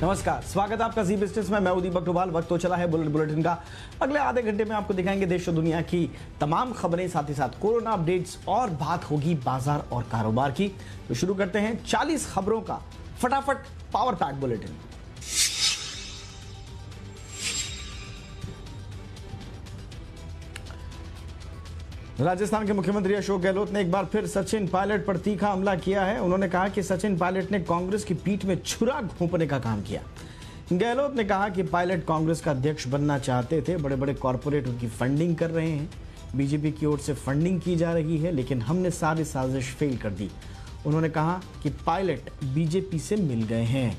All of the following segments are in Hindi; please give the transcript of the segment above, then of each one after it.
नमस्कार, स्वागत है आपका जी बिजनेस में। मैं दीपक डोभाल। वक्त तो चला है बुलेटिन का। अगले आधे घंटे में आपको दिखाएंगे देश और दुनिया की तमाम खबरें, साथ ही साथ कोरोना अपडेट्स और बात होगी बाजार और कारोबार की। तो शुरू करते हैं 40 खबरों का फटाफट पावर पैक बुलेटिन। राजस्थान के मुख्यमंत्री अशोक गहलोत ने एक बार फिर सचिन पायलट पर तीखा हमला किया है। उन्होंने कहा कि सचिन पायलट ने कांग्रेस की पीठ में छुरा घोंपने का काम किया। गहलोत ने कहा कि पायलट कांग्रेस का अध्यक्ष बनना चाहते थे, बड़े बड़े कॉरपोरेट उनकी फंडिंग कर रहे हैं, बीजेपी की ओर से फंडिंग की जा रही है, लेकिन हमने सारी साजिश फेल कर दी। उन्होंने कहा कि पायलट बीजेपी से मिल गए हैं।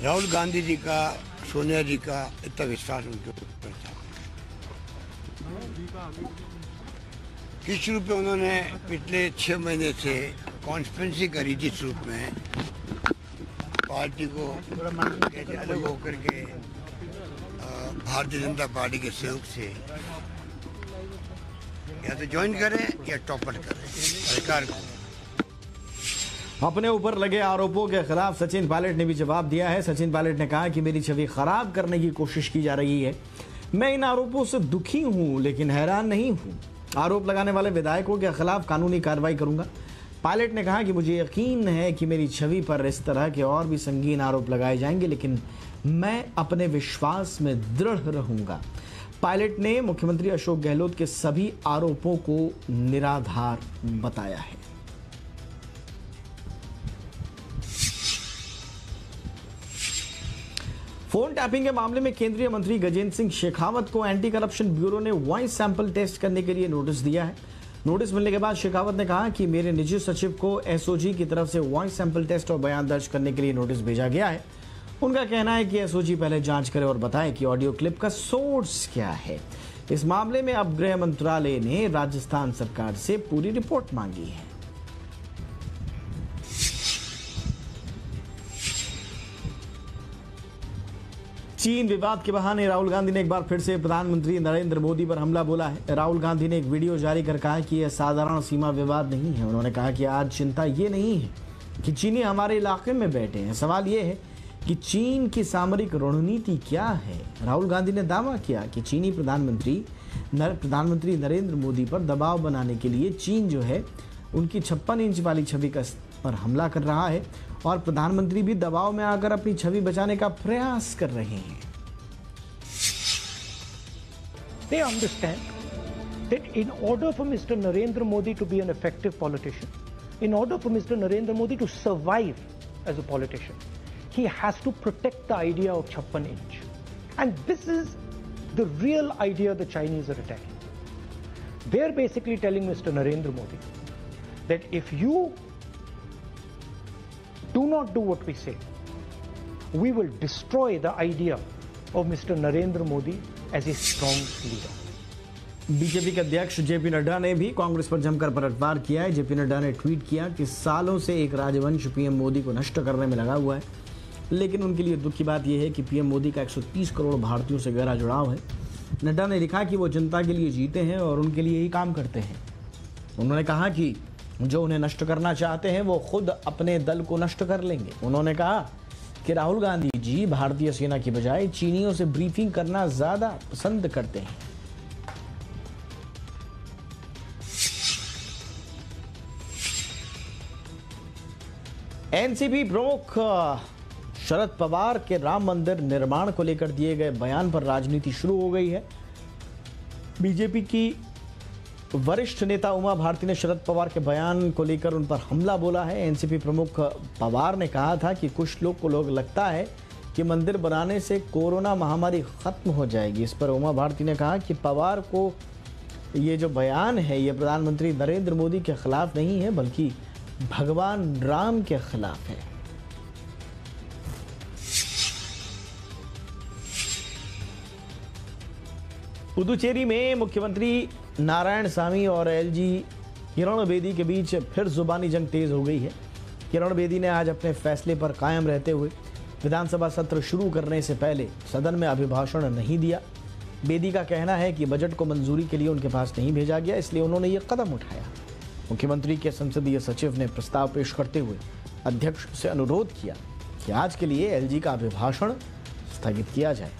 राहुल गांधी जी का, सोनिया जी का इतना विश्वास उनके ऊपर था। किस रूप में उन्होंने पिछले 6 महीने से कॉन्स्पिरेसी करी, जिस रूप में पार्टी को अलग होकर के भारतीय जनता पार्टी के सहयोग से या तो ज्वाइन करें या टॉपअप करें सरकार को। अपने ऊपर लगे आरोपों के खिलाफ सचिन पायलट ने भी जवाब दिया है। सचिन पायलट ने कहा कि मेरी छवि खराब करने की कोशिश की जा रही है। मैं इन आरोपों से दुखी हूं, लेकिन हैरान नहीं हूं। आरोप लगाने वाले विधायकों के खिलाफ कानूनी कार्रवाई करूंगा। पायलट ने कहा कि मुझे यकीन है कि मेरी छवि पर इस तरह के और भी संगीन आरोप लगाए जाएंगे, लेकिन मैं अपने विश्वास में दृढ़ रहूंगा। पायलट ने मुख्यमंत्री अशोक गहलोत के सभी आरोपों को निराधार बताया है। फोन टैपिंग के मामले में केंद्रीय मंत्री गजेंद्र सिंह शेखावत को एंटी करप्शन ब्यूरो ने वॉइस सैंपल टेस्ट करने के लिए नोटिस दिया है। नोटिस मिलने के बाद शेखावत ने कहा कि मेरे निजी सचिव को एसओजी की तरफ से वॉइस सैंपल टेस्ट और बयान दर्ज करने के लिए नोटिस भेजा गया है। उनका कहना है कि एसओजी पहले जांच करे और बताए कि ऑडियो क्लिप का सोर्स क्या है। इस मामले में अब गृह मंत्रालय ने राजस्थान सरकार से पूरी रिपोर्ट मांगी है। चीन विवाद के बहाने राहुल गांधी ने एक बार फिर से प्रधानमंत्री नरेंद्र मोदी पर हमला बोला है। राहुल गांधी ने एक वीडियो जारी कर कहा कि यह साधारण सीमा विवाद नहीं है। उन्होंने कहा कि आज चिंता ये नहीं है कि चीनी हमारे इलाके में बैठे हैं, सवाल ये है कि चीन की सामरिक रणनीति क्या है। राहुल गांधी ने दावा किया कि चीनी प्रधानमंत्री नरेंद्र मोदी पर दबाव बनाने के लिए चीन जो है उनकी 56 इंच वाली छवि पर हमला कर रहा है और प्रधानमंत्री भी दबाव में आकर अपनी छवि बचाने का प्रयास कर रहे हैं। They understand that in order for Mr. Narendra Modi to be an effective politician, in order for Mr. Narendra Modi to survive as a politician, he has to protect the idea of 56 inch. And this is the real idea the Chinese are attacking. They're basically telling Mr. Narendra Modi that if you do not do what we say, we will destroy the idea of Mr. Narendra Modi as a strong leader. BJP के अध्यक्ष जेपी नड्डा ने भी कांग्रेस पर जमकर पलटवार किया है। जेपी नड्डा ने ट्वीट किया कि सालों से एक राजवंश पीएम मोदी को नष्ट करने में लगा हुआ है, लेकिन उनके लिए दुख की बात यह है कि पीएम मोदी का 130 करोड़ भारतीयों से गहरा जुड़ाव है। नड्डा ने लिखा कि वो जनता के लिए जीते हैं और उनके लिए ही काम करते हैं। उन्होंने कहा कि जो उन्हें नष्ट करना चाहते हैं वो खुद अपने दल को नष्ट कर लेंगे। उन्होंने कहा कि राहुल गांधी जी भारतीय सेना की बजाय चीनियों से ब्रीफिंग करना ज्यादा पसंद करते हैं। एनसीपी प्रमुख शरद पवार के राम मंदिर निर्माण को लेकर दिए गए बयान पर राजनीति शुरू हो गई है। बीजेपी की वरिष्ठ नेता उमा भारती ने शरद पवार के बयान को लेकर उन पर हमला बोला है। एनसीपी प्रमुख पवार ने कहा था कि कुछ लोग को लगता है कि मंदिर बनाने से कोरोना महामारी खत्म हो जाएगी। इस पर उमा भारती ने कहा कि पवार को ये जो बयान है ये प्रधानमंत्री नरेंद्र मोदी के खिलाफ नहीं है, बल्कि भगवान राम के खिलाफ है। पुदुचेरी में मुख्यमंत्री नारायणसामी और एलजी किरण बेदी के बीच फिर जुबानी जंग तेज हो गई है। किरण बेदी ने आज अपने फैसले पर कायम रहते हुए विधानसभा सत्र शुरू करने से पहले सदन में अभिभाषण नहीं दिया। बेदी का कहना है कि बजट को मंजूरी के लिए उनके पास नहीं भेजा गया, इसलिए उन्होंने ये कदम उठाया। मुख्यमंत्री के संसदीय सचिव ने प्रस्ताव पेश करते हुए अध्यक्ष से अनुरोध किया कि आज के लिए एलजी का अभिभाषण स्थगित किया जाए।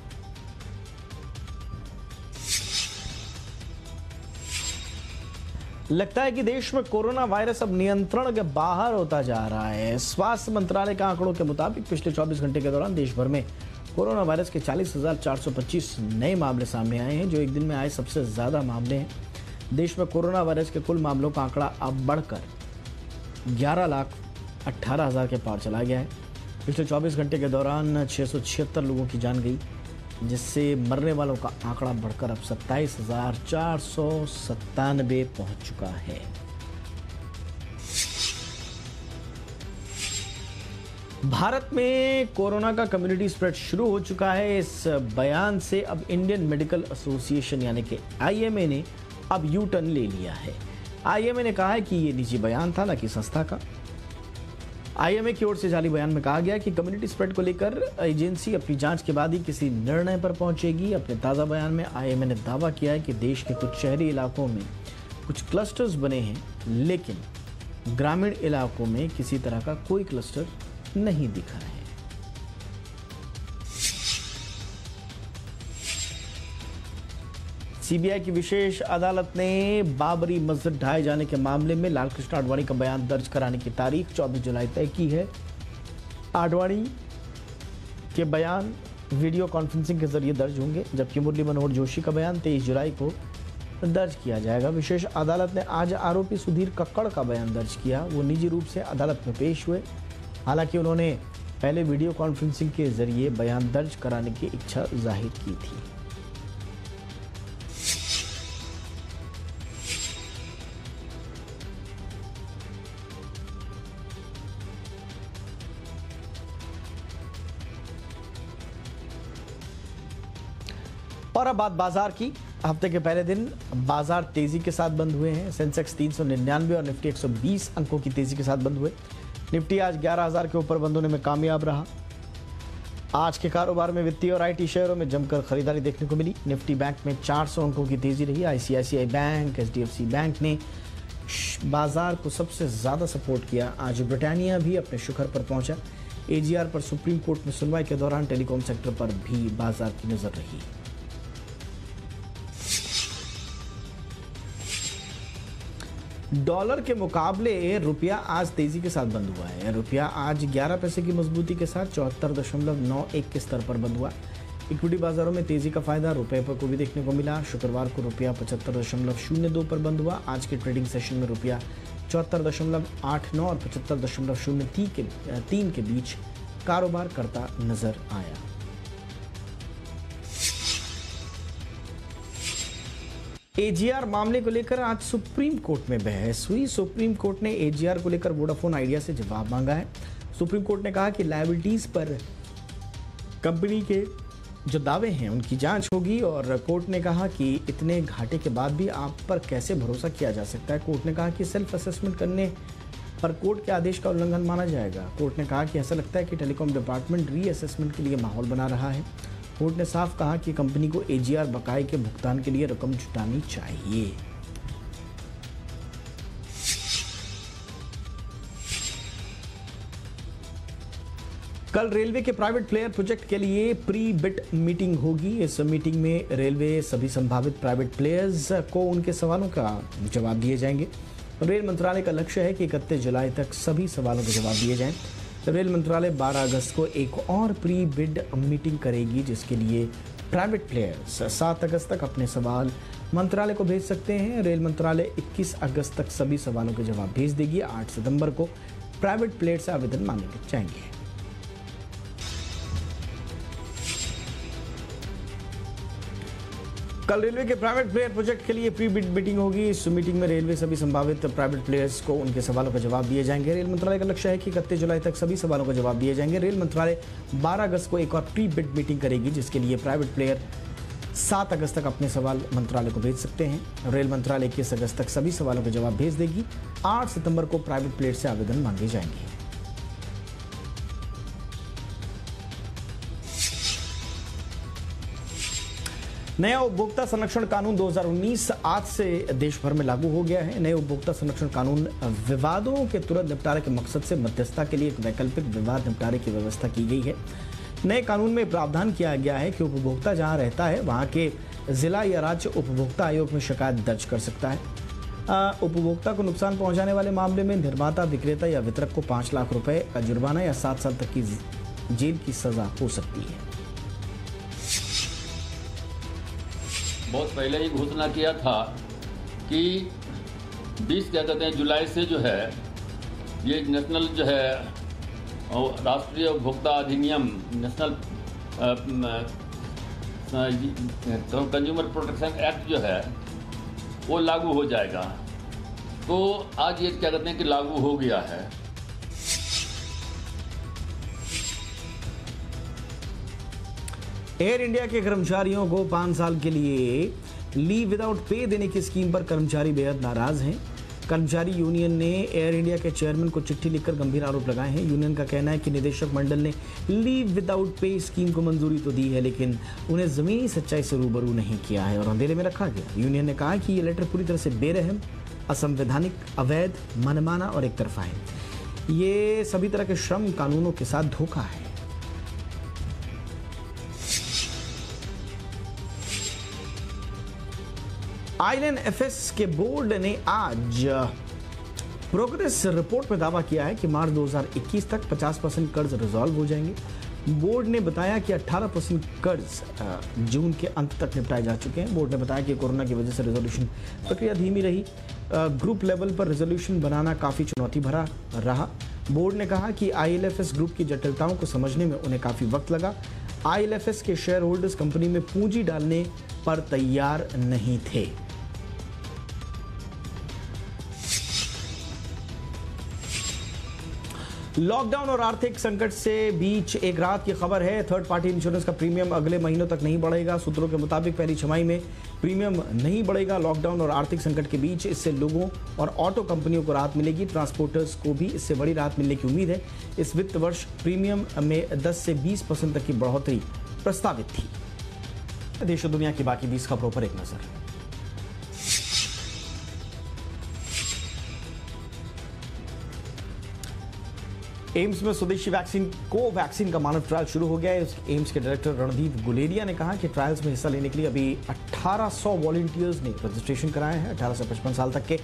लगता है कि देश में कोरोना वायरस अब नियंत्रण के बाहर होता जा रहा है। स्वास्थ्य मंत्रालय के आंकड़ों के मुताबिक पिछले 24 घंटे के दौरान देश भर में कोरोना वायरस के 40,425 नए मामले सामने आए हैं, जो एक दिन में आए सबसे ज्यादा मामले हैं। देश में कोरोना वायरस के कुल मामलों का आंकड़ा अब बढ़कर 11,18,000 के पार चला गया है। पिछले 24 घंटे के दौरान 676 लोगों की जान गई, जिससे मरने वालों का आंकड़ा बढ़कर अब 27,497 पहुंच चुका है। भारत में कोरोना का कम्युनिटी स्प्रेड शुरू हो चुका है। इस बयान से अब इंडियन मेडिकल एसोसिएशन यानी कि आईएमए ने अब यू टर्न ले लिया है। आईएमए ने कहा है कि ये निजी बयान था, न कि संस्था का। आईएमए की ओर से जारी बयान में कहा गया कि कम्युनिटी स्प्रेड को लेकर एजेंसी अपनी जांच के बाद ही किसी निर्णय पर पहुंचेगी। अपने ताज़ा बयान में आईएमए ने दावा किया है कि देश के कुछ शहरी इलाकों में कुछ क्लस्टर्स बने हैं, लेकिन ग्रामीण इलाकों में किसी तरह का कोई क्लस्टर नहीं दिखा है। सीबीआई की विशेष अदालत ने बाबरी मस्जिद ढाए जाने के मामले में लालकृष्ण आडवाणी का बयान दर्ज कराने की तारीख 24 जुलाई तय की है। आडवाणी के बयान वीडियो कॉन्फ्रेंसिंग के जरिए दर्ज होंगे, जबकि मुरली मनोहर जोशी का बयान 23 जुलाई को दर्ज किया जाएगा। विशेष अदालत ने आज आरोपी सुधीर कक्कड़ का बयान दर्ज किया। वो निजी रूप से अदालत में पेश हुए। हालांकि उन्होंने पहले वीडियो कॉन्फ्रेंसिंग के जरिए बयान दर्ज कराने की इच्छा जाहिर की थी। और अब बात बाजार की। हफ्ते के पहले दिन बाजार तेजी के साथ बंद हुए हैं। सेंसेक्स 399 और निफ्टी 120 अंकों की तेजी के साथ बंद हुए। निफ्टी आज 11,000 के ऊपर बंद होने में कामयाब रहा। आज के कारोबार में वित्तीय और आईटी शेयरों में जमकर खरीदारी देखने को मिली। निफ्टी बैंक में 400 अंकों की तेजी रही। आईसीआईसीआई बैंक, एचडीएफसी बैंक ने बाजार को सबसे ज्यादा सपोर्ट किया। आज ब्रिटानिया भी अपने शिखर पर पहुंचा। एजीआर पर सुप्रीम कोर्ट में सुनवाई के दौरान टेलीकॉम सेक्टर पर भी बाजार की नजर रही। डॉलर के मुकाबले रुपया आज तेजी के साथ बंद हुआ है। रुपया आज 11 पैसे की मजबूती के साथ 74.91 के स्तर पर बंद हुआ। इक्विटी बाजारों में तेजी का फायदा रुपए पर को भी देखने को मिला। शुक्रवार को रुपया 75.02 पर बंद हुआ। आज के ट्रेडिंग सेशन में रुपया 74.89 और 75.03 के बीच कारोबार करता नजर आया। एजीआर मामले को लेकर आज सुप्रीम कोर्ट में बहस हुई। सुप्रीम कोर्ट ने एजीआर को लेकर वोडाफोन आइडिया से जवाब मांगा है। सुप्रीम कोर्ट ने कहा कि लायबिलिटीज पर कंपनी के जो दावे हैं उनकी जांच होगी, और कोर्ट ने कहा कि इतने घाटे के बाद भी आप पर कैसे भरोसा किया जा सकता है। कोर्ट ने कहा कि सेल्फ असेसमेंट करने पर कोर्ट के आदेश का उल्लंघन माना जाएगा। कोर्ट ने कहा कि ऐसा लगता है कि टेलीकॉम डिपार्टमेंट रीअसेसमेंट के लिए माहौल बना रहा है। कोर्ट ने साफ कहा कि कंपनी को एजीआर बकाये के भुगतान के लिए रकम जुटानी चाहिए। कल रेलवे के प्राइवेट प्लेयर प्रोजेक्ट के लिए प्री बिड मीटिंग होगी। इस मीटिंग में रेलवे सभी संभावित प्राइवेट प्लेयर्स को उनके सवालों का जवाब दिए जाएंगे। रेल मंत्रालय का लक्ष्य है कि 31 जुलाई तक सभी सवालों के जवाब दिए जाएं। रेल मंत्रालय 12 अगस्त को एक और प्री बिड मीटिंग करेगी, जिसके लिए प्राइवेट प्लेयर्स 7 अगस्त तक अपने सवाल मंत्रालय को भेज सकते हैं। रेल मंत्रालय 21 अगस्त तक सभी सवालों के जवाब भेज देगी। 8 सितंबर को प्राइवेट प्लेयर से आवेदन मांगे जाएंगे। कल रेलवे के प्राइवेट प्लेयर प्रोजेक्ट के लिए प्री बिड मीटिंग होगी। इस मीटिंग में रेलवे सभी संभावित प्राइवेट प्लेयर्स को उनके सवालों का जवाब दिए जाएंगे। रेल मंत्रालय का लक्ष्य है कि 31 जुलाई तक सभी सवालों का जवाब दिए जाएंगे। रेल मंत्रालय 12 अगस्त को एक और प्री बिड मीटिंग करेगी, जिसके लिए प्राइवेट प्लेयर 7 अगस्त तक अपने सवाल मंत्रालय को भेज सकते हैं। रेल मंत्रालय 21 अगस्त तक सभी सवालों के जवाब भेज देगी। 8 सितंबर को प्राइवेट प्लेयर से आवेदन मांगे जाएंगे। नया उपभोक्ता संरक्षण कानून 2019 आज से देश भर में लागू हो गया है। नए उपभोक्ता संरक्षण कानून विवादों के तुरंत निपटारे के मकसद से मध्यस्थता के लिए एक वैकल्पिक विवाद निपटारे की व्यवस्था की गई है। नए कानून में प्रावधान किया गया है कि उपभोक्ता जहां रहता है वहां के जिला या राज्य उपभोक्ता आयोग में शिकायत दर्ज कर सकता है। उपभोक्ता को नुकसान पहुंचाने वाले मामले में निर्माता, विक्रेता या वितरक को 5 लाख रुपए का जुर्माना या 7 साल तक की जेल की सजा हो सकती है। बहुत पहले ही घोषणा किया था कि 20 जुलाई से जो है ये नेशनल जो है राष्ट्रीय उपभोक्ता अधिनियम नेशनल कंज्यूमर प्रोटेक्शन एक्ट जो है वो लागू हो जाएगा। तो आज ये कि लागू हो गया है। एयर इंडिया के कर्मचारियों को 5 साल के लिए लीव विदाउट पे देने की स्कीम पर कर्मचारी बेहद नाराज हैं। कर्मचारी यूनियन ने एयर इंडिया के चेयरमैन को चिट्ठी लिखकर गंभीर आरोप लगाए हैं। यूनियन का कहना है कि निदेशक मंडल ने लीव विदाउट पे स्कीम को मंजूरी तो दी है, लेकिन उन्हें जमीनी सच्चाई से रूबरू नहीं किया है और अंधेरे में रखा गया। यूनियन ने कहा कि ये लेटर पूरी तरह से बेरहम, असंवैधानिक, अवैध, मनमाना और एक तरफा है। ये सभी तरह के श्रम कानूनों के साथ धोखा है। IL&FS के बोर्ड ने आज प्रोग्रेस रिपोर्ट में दावा किया है कि मार्च 2021 तक 50% कर्ज रिजॉल्व हो जाएंगे। बोर्ड ने बताया कि 18% कर्ज जून के अंत तक निपटाए जा चुके हैं। बोर्ड ने बताया कि कोरोना की वजह से रेजोल्यूशन प्रक्रिया धीमी रही। ग्रुप लेवल पर रेजोल्यूशन बनाना काफ़ी चुनौती भरा रहा। बोर्ड ने कहा कि IL&FS ग्रुप की जटिलताओं को समझने में उन्हें काफ़ी वक्त लगा। IL&FS के शेयर होल्डर्स कंपनी में पूंजी डालने पर तैयार नहीं थे। लॉकडाउन और आर्थिक संकट से बीच एक राहत की खबर है। थर्ड पार्टी इंश्योरेंस का प्रीमियम अगले महीनों तक नहीं बढ़ेगा। सूत्रों के मुताबिक पहली छमाही में प्रीमियम नहीं बढ़ेगा। लॉकडाउन और आर्थिक संकट के बीच इससे लोगों और ऑटो कंपनियों को राहत मिलेगी। ट्रांसपोर्टर्स को भी इससे बड़ी राहत मिलने की उम्मीद है। इस वित्त वर्ष प्रीमियम में 10 से 20% तक की बढ़ोतरी प्रस्तावित थी। देश और दुनिया की बाकी 20 खबरों पर एक नजर। एम्स में स्वदेशी वैक्सीन कोवैक्सीन का मानव ट्रायल शुरू हो गया है। एम्स के डायरेक्टर रणदीप गुलेरिया ने कहा कि ट्रायल्स में हिस्सा लेने के लिए अभी 1800 वॉलंटियर्स ने रजिस्ट्रेशन कराए हैं। 18 से 55 साल तक के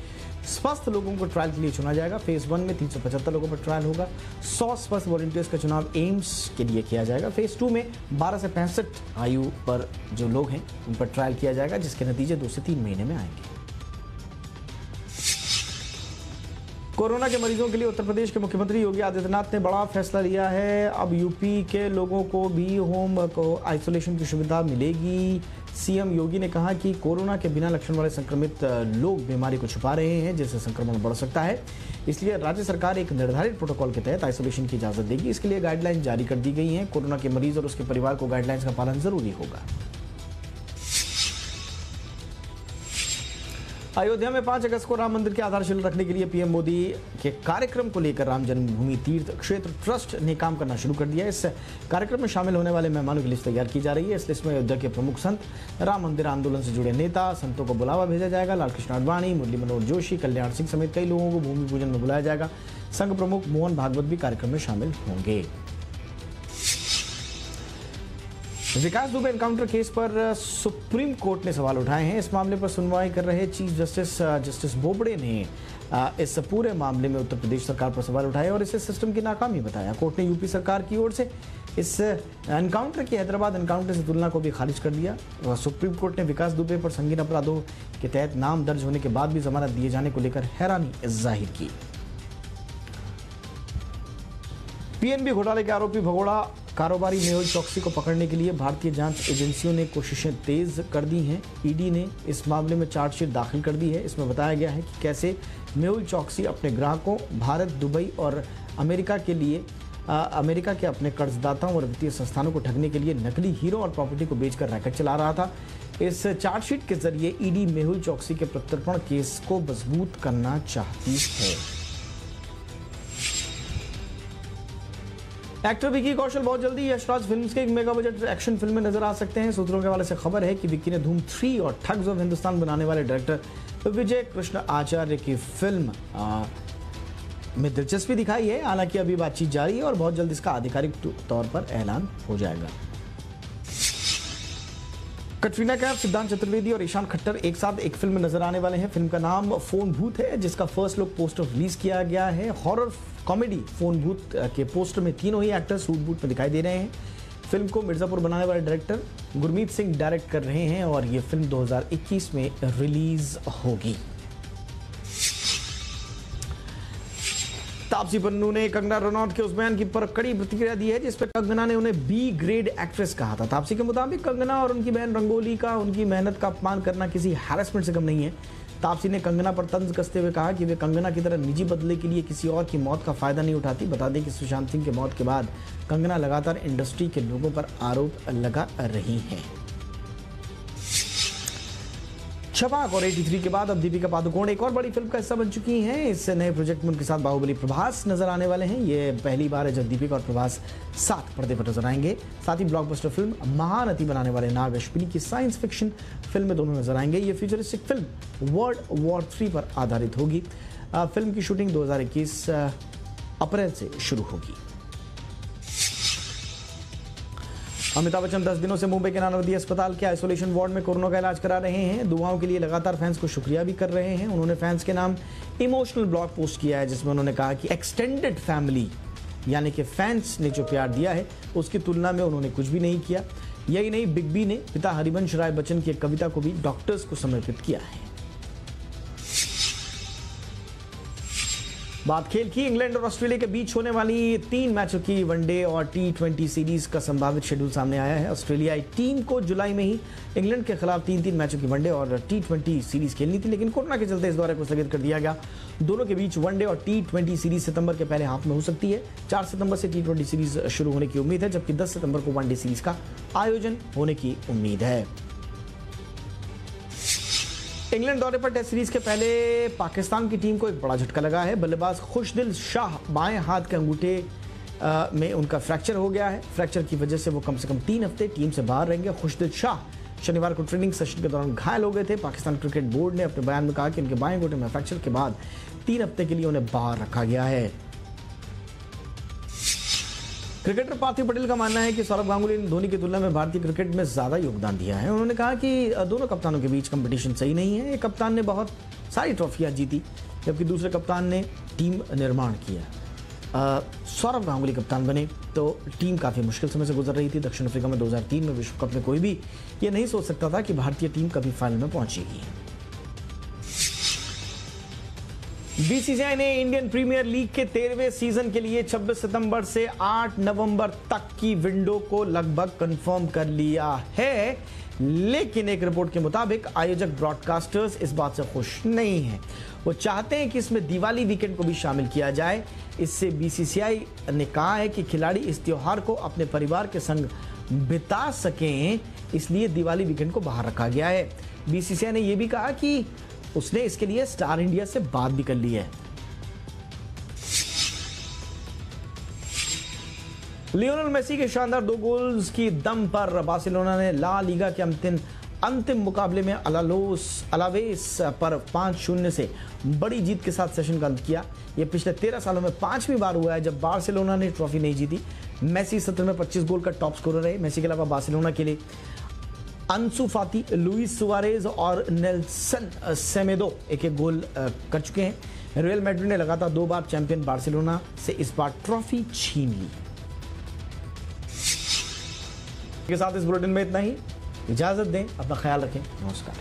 स्वस्थ लोगों को ट्रायल के लिए चुना जाएगा। फेज 1 में 375 लोगों पर ट्रायल होगा। 100 स्वस्थ वॉलंटियर्स का चुनाव एम्स के लिए किया जाएगा। फेज 2 में 12 से 65 आयु पर जो लोग हैं उन पर ट्रायल किया जाएगा, जिसके नतीजे 2 से 3 महीने में आएंगे। कोरोना के मरीजों के लिए उत्तर प्रदेश के मुख्यमंत्री योगी आदित्यनाथ ने बड़ा फैसला लिया है। अब यूपी के लोगों को भी होम आइसोलेशन की सुविधा मिलेगी। सीएम योगी ने कहा कि कोरोना के बिना लक्षण वाले संक्रमित लोग बीमारी को छुपा रहे हैं, जिससे संक्रमण बढ़ सकता है। इसलिए राज्य सरकार एक निर्धारित प्रोटोकॉल के तहत आइसोलेशन की इजाजत देगी। इसके लिए गाइडलाइन जारी कर दी गई है। कोरोना के मरीज और उसके परिवार को गाइडलाइंस का पालन जरूरी होगा। अयोध्या में 5 अगस्त को राम मंदिर की आधारशिला रखने के लिए पीएम मोदी के कार्यक्रम को लेकर राम जन्मभूमि तीर्थ क्षेत्र ट्रस्ट ने काम करना शुरू कर दिया है। इस कार्यक्रम में शामिल होने वाले मेहमानों की लिस्ट तैयार की जा रही है। इस लिस्ट में अयोध्या के प्रमुख संत, राम मंदिर आंदोलन से जुड़े नेता, संतों को बुलावा भेजा जाएगा। लालकृष्ण आडवाणी, मुरली मनोहर जोशी, कल्याण सिंह समेत कई लोगों को भूमि पूजन में बुलाया जाएगा। संघ प्रमुख मोहन भागवत भी कार्यक्रम में शामिल होंगे। विकास दुबे एनकाउंटर केस पर सुप्रीम कोर्ट ने सवाल उठाए हैं। इस मामले पर सुनवाई कर रहे चीफ जस्टिस बोबड़े ने इस पूरे मामले में उत्तर प्रदेश सरकार पर सवाल उठाए और इसे सिस्टम की नाकामी बताया। कोर्ट ने यूपी सरकार की ओर से इस एनकाउंटर की हैदराबाद एनकाउंटर से तुलना को भी खारिज कर दिया। सुप्रीम कोर्ट ने विकास दुबे पर संगीन अपराधों के तहत नाम दर्ज होने के बाद भी जमानत दिए जाने को लेकर हैरानी जाहिर की। पीएनबी घोटाले के आरोपी भगोड़ा कारोबारी मेहुल चौकसी को पकड़ने के लिए भारतीय जांच एजेंसियों ने कोशिशें तेज कर दी हैं। ईडी ने इस मामले में चार्जशीट दाखिल कर दी है। इसमें बताया गया है कि कैसे मेहुल चौकसी अपने ग्राहकों, भारत, दुबई और अमेरिका के अपने कर्जदाताओं और वित्तीय संस्थानों को ठगने के लिए नकली हीरो और प्रॉपर्टी को बेचकर रैकेट चला रहा था। इस चार्जशीट के जरिए ईडी मेहुल चौकसी के प्रत्यर्पण केस को मजबूत करना चाहती है। एक्टर विक्की कौशल बहुत जल्दी यशराज फिल्म्स के एक मेगा बजट एक्शन फिल्म में नजर आ सकते हैं। सूत्रों के हवाले से खबर है कि विक्की ने धूम 3 और ठग्स ऑफ हिंदुस्तान बनाने वाले डायरेक्टर विजय कृष्ण आचार्य की फिल्म में दिलचस्पी दिखाई है। हालांकि अभी बातचीत जारी है और बहुत जल्द इसका आधिकारिक तौर पर ऐलान हो जाएगा। कटरीना कैफ, सिद्धांत चतुर्वेदी और ईशान खट्टर एक साथ एक फिल्म में नजर आने वाले हैं। फिल्म का नाम फोन भूत है, जिसका फर्स्ट लुक पोस्टर रिलीज किया गया है। हॉरर कॉमेडी फोन भूत के पोस्टर में तीनों ही एक्टर सूट बूट में दिखाई दे रहे हैं। फिल्म को मिर्जापुर बनाने वाले डायरेक्टर गुरमीत सिंह डायरेक्ट कर रहे हैं और ये फिल्म 2021 में रिलीज होगी। तापसी पन्नू ने कंगना रनौत के उस बयान की पर कड़ी प्रतिक्रिया दी है जिस पर कंगना ने उन्हें बी ग्रेड एक्ट्रेस कहा था। तापसी के मुताबिक कंगना और उनकी बहन रंगोली का उनकी मेहनत का अपमान करना किसी हैरेसमेंट से कम नहीं है। तापसी ने कंगना पर तंज कसते हुए कहा कि वे कंगना की तरह निजी बदले के लिए किसी और की मौत का फायदा नहीं उठाती। बता दें कि सुशांत सिंह की मौत के बाद कंगना लगातार इंडस्ट्री के लोगों पर आरोप लगा रही हैं। छपाक और 83 के बाद अब दीपिका पादुकोण एक और बड़ी फिल्म का हिस्सा बन चुकी हैं। इस नए प्रोजेक्ट में उनके साथ बाहुबली प्रभास नजर आने वाले हैं। ये पहली बार है जब दीपिका और प्रभास साथ पर्दे पर नजर आएंगे। साथ ही ब्लॉकबस्टर फिल्म महानती बनाने वाले नाग अश्विनी की साइंस फिक्शन फिल्म में दोनों नजर आएंगे। ये फ्यूचरिस्टिक फिल्म वर्ल्ड वॉर 3 पर आधारित होगी। फिल्म की शूटिंग 2021 अप्रैल से शुरू होगी। अमिताभ बच्चन 10 दिनों से मुंबई के नानावती अस्पताल के आइसोलेशन वार्ड में कोरोना का इलाज करा रहे हैं। दुआओं के लिए लगातार फैंस को शुक्रिया भी कर रहे हैं। उन्होंने फैंस के नाम इमोशनल ब्लॉग पोस्ट किया है जिसमें उन्होंने कहा कि एक्सटेंडेड फैमिली यानी कि फैंस ने जो प्यार दिया है उसकी तुलना में उन्होंने कुछ भी नहीं किया। यही नहीं, बिग बी ने पिता हरिवंश राय बच्चन की एक कविता को भी डॉक्टर्स को समर्पित किया है। बात खेल की। इंग्लैंड और ऑस्ट्रेलिया के बीच होने वाली 3 मैचों की वनडे और T20 सीरीज का संभावित शेड्यूल सामने आया है। ऑस्ट्रेलियाई टीम को जुलाई में ही इंग्लैंड के खिलाफ 3 मैचों की वनडे और T20 सीरीज खेलनी थी, लेकिन कोरोना के चलते इस दौरे को स्थगित कर दिया गया। दोनों के बीच वनडे और T20 सीरीज सितंबर के पहले हाफ में हो सकती है। 4 सितंबर से T20 सीरीज शुरू होने की उम्मीद है, जबकि 10 सितंबर को वनडे सीरीज का आयोजन होने की उम्मीद है। इंग्लैंड दौरे पर टेस्ट सीरीज के पहले पाकिस्तान की टीम को एक बड़ा झटका लगा है। बल्लेबाज खुशदिल शाह बाएं हाथ के अंगूठे में उनका फ्रैक्चर हो गया है। फ्रैक्चर की वजह से वो कम से कम 3 हफ्ते टीम से बाहर रहेंगे। खुशदिल शाह शनिवार को ट्रेनिंग सेशन के दौरान घायल हो गए थे। पाकिस्तान क्रिकेट बोर्ड ने अपने बयान में कहा कि उनके बाएं अंगूठे में फ्रैक्चर के बाद 3 हफ्ते के लिए उन्हें बाहर रखा गया है। क्रिकेटर पार्थिव पटेल का मानना है कि सौरव गांगुली ने धोनी की तुलना में भारतीय क्रिकेट में ज्यादा योगदान दिया है। उन्होंने कहा कि दोनों कप्तानों के बीच कंपटीशन सही नहीं है। एक कप्तान ने बहुत सारी ट्रॉफियां जीती जबकि दूसरे कप्तान ने टीम निर्माण किया। सौरव गांगुली कप्तान बने तो टीम काफी मुश्किल समय से गुजर रही थी। दक्षिण अफ्रीका में 2003 में विश्व कप में कोई भी ये नहीं सोच सकता था कि भारतीय टीम कभी फाइनल में पहुंचेगी। बीसीसीआई ने इंडियन प्रीमियर लीग के 13वें सीजन के लिए 26 सितंबर से 8 नवंबर तक की विंडो को लगभग कंफर्म कर लिया है, लेकिन एक रिपोर्ट के मुताबिक आयोजक ब्रॉडकास्टर्स इस बात से खुश नहीं हैं। वो चाहते हैं कि इसमें दिवाली वीकेंड को भी शामिल किया जाए। इससे बीसीसीआई ने कहा है कि खिलाड़ी इस त्योहार को अपने परिवार के संग बिता सकें, इसलिए दिवाली वीकेंड को बाहर रखा गया है। बीसीसीआई ने यह भी कहा कि उसने इसके लिए स्टार इंडिया से बात भी कर ली है। लियोनेल मेसी के शानदार 2 गोल्स की दम पर बार्सिलोना ने ला लीगा के अंतिम मुकाबले में अलावेस पर 5-0 से बड़ी जीत के साथ सेशन का अंत किया। यह पिछले 13 सालों में 5वीं बार हुआ है जब बार्सिलोना ने ट्रॉफी नहीं जीती। मेसी सत्र में 25 गोल का टॉप स्कोरर रहे। मेसी के अलावा बार्सिलोना के लिए अंसु फाती, लुइस सुआरेज और नेल्सन सेमेदो एक गोल कर चुके हैं। रियल मैड्रिड ने लगातार 2 बार चैंपियन बार्सिलोना से इस बार ट्रॉफी छीन ली। के साथ इस बुलेटिन में इतना ही। इजाजत दें, अपना ख्याल रखें। नमस्कार।